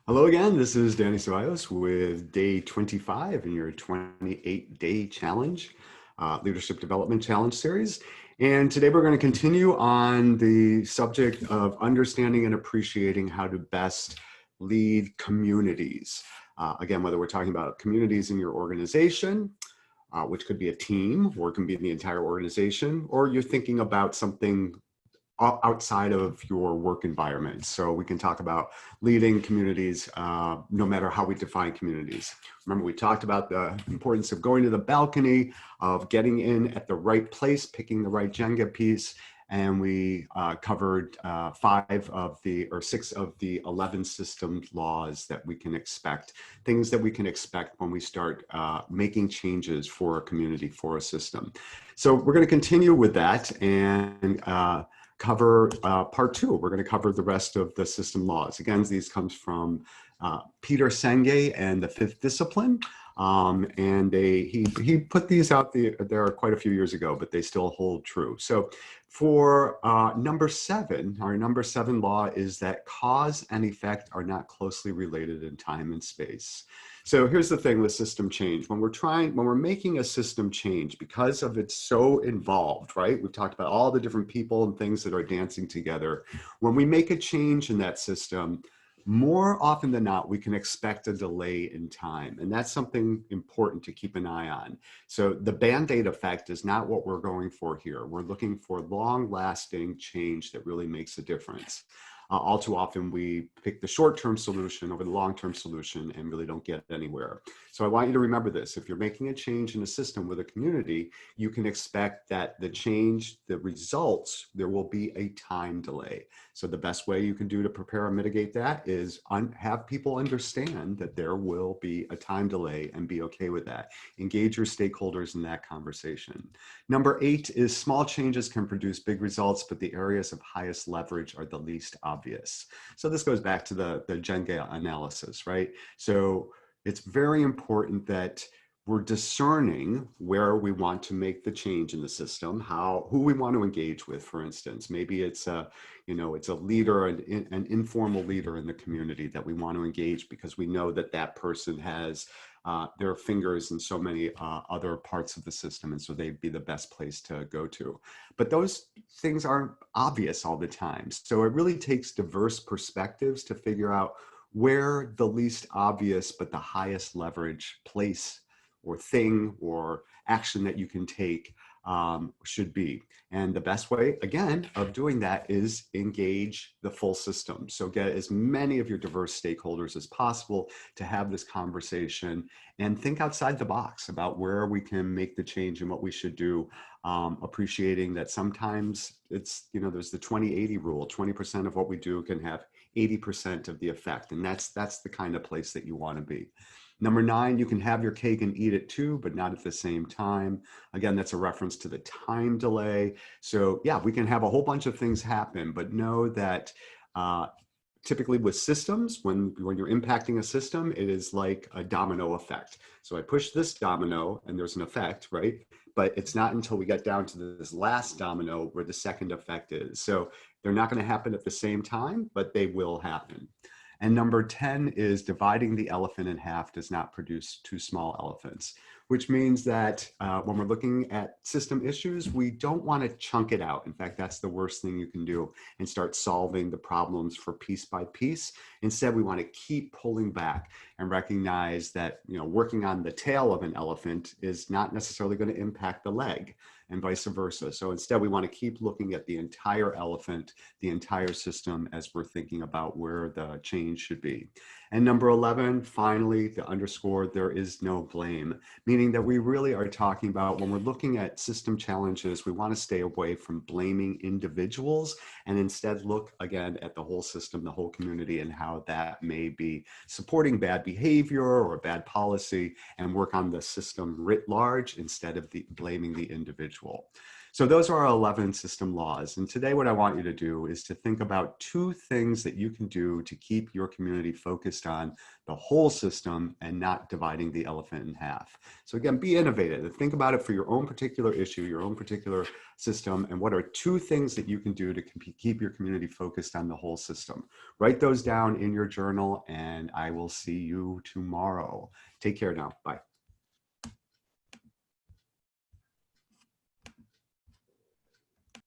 Hello again, this is Danny Ceballos with day 25 in your 28-day challenge, Leadership Development Challenge series. And today we're going to continue on the subject of understanding and appreciating how to best lead communities. Again, whether we're talking about communities in your organization, which could be a team, or it can be the entire organization, or you're thinking about something outside of your work environment. So we can talk about leading communities, no matter how we define communities. Remember, we talked about the importance of going to the balcony, of getting in at the right place, picking the right Jenga piece. And we covered 6 of the 11 system laws that we can expect, things that we can expect when we start making changes for a community, for a system. So we're going to continue with that and cover part 2. We're going to cover the rest of the system laws. Again, these comes from Peter Senge and the Fifth Discipline. He put these out there quite a few years ago, but they still hold true. So for number 7, our number 7 law is that cause and effect are not closely related in time and space. So here's the thing with system change. When we're making a system change, because of it's so involved, right? We've talked about all the different people and things that are dancing together. When we make a change in that system, more often than not, we can expect a delay in time. And that's something important to keep an eye on. So the Band-Aid effect is not what we're going for here. We're looking for long-lasting change that really makes a difference. All too often, we pick the short-term solution over the long-term solution and really don't get anywhere. So I want you to remember this. If you're making a change in a system with a community, you can expect that the change, the results, there will be a time delay. So the best way you can do to prepare and mitigate that is have people understand that there will be a time delay and be okay with that. Engage your stakeholders in that conversation. Number 8 is small changes can produce big results, but the areas of highest leverage are the least obvious. So this goes back to the Jenga analysis, right? So it's very important that we're discerning where we want to make the change in the system, who we want to engage with, for instance. Maybe it's a leader, an informal leader in the community that we want to engage because we know that that person has their fingers in so many other parts of the system, and so they'd be the best place to go to. But those things aren't obvious all the time. So it really takes diverse perspectives to figure out where the least obvious but the highest leverage place or thing or action that you can take should be. And the best way, again, of doing that is engage the full system. So get as many of your diverse stakeholders as possible to have this conversation and think outside the box about where we can make the change and what we should do, appreciating that sometimes it's, there's the 20-80 rule. 20% of what we do can have 80% of the effect. And that's the kind of place that you want to be. Number 9, you can have your cake and eat it too, but not at the same time. Again, that's a reference to the time delay. So yeah, we can have a whole bunch of things happen, but know that typically with systems, when you're impacting a system, it is like a domino effect. So I push this domino and there's an effect, right? But it's not until we get down to this last domino where the second effect is. So they're not going to happen at the same time, but they will happen. And number 10 is dividing the elephant in half does not produce 2 small elephants, which means that when we're looking at system issues, we don't want to chunk it out. In fact, that's the worst thing you can do and start solving the problems for piece by piece. Instead, we want to keep pulling back and recognize that working on the tail of an elephant is not necessarily going to impact the leg, and vice versa. So instead, we want to keep looking at the entire elephant, the entire system, as we're thinking about where the change should be. And number 11, finally, to underscore, there is no blame, meaning that we really are talking about when we're looking at system challenges, we want to stay away from blaming individuals and instead look again at the whole system, the whole community, and how that may be supporting bad behavior or bad policy, and work on the system writ large instead of blaming the individual. So those are our 11 system laws. And today what I want you to do is to think about 2 things that you can do to keep your community focused on the whole system and not dividing the elephant in half. So again, be innovative and think about it for your own particular issue, your own particular system, and what are 2 things that you can do to keep your community focused on the whole system. Write those down in your journal, and I will see you tomorrow. Take care now. Bye.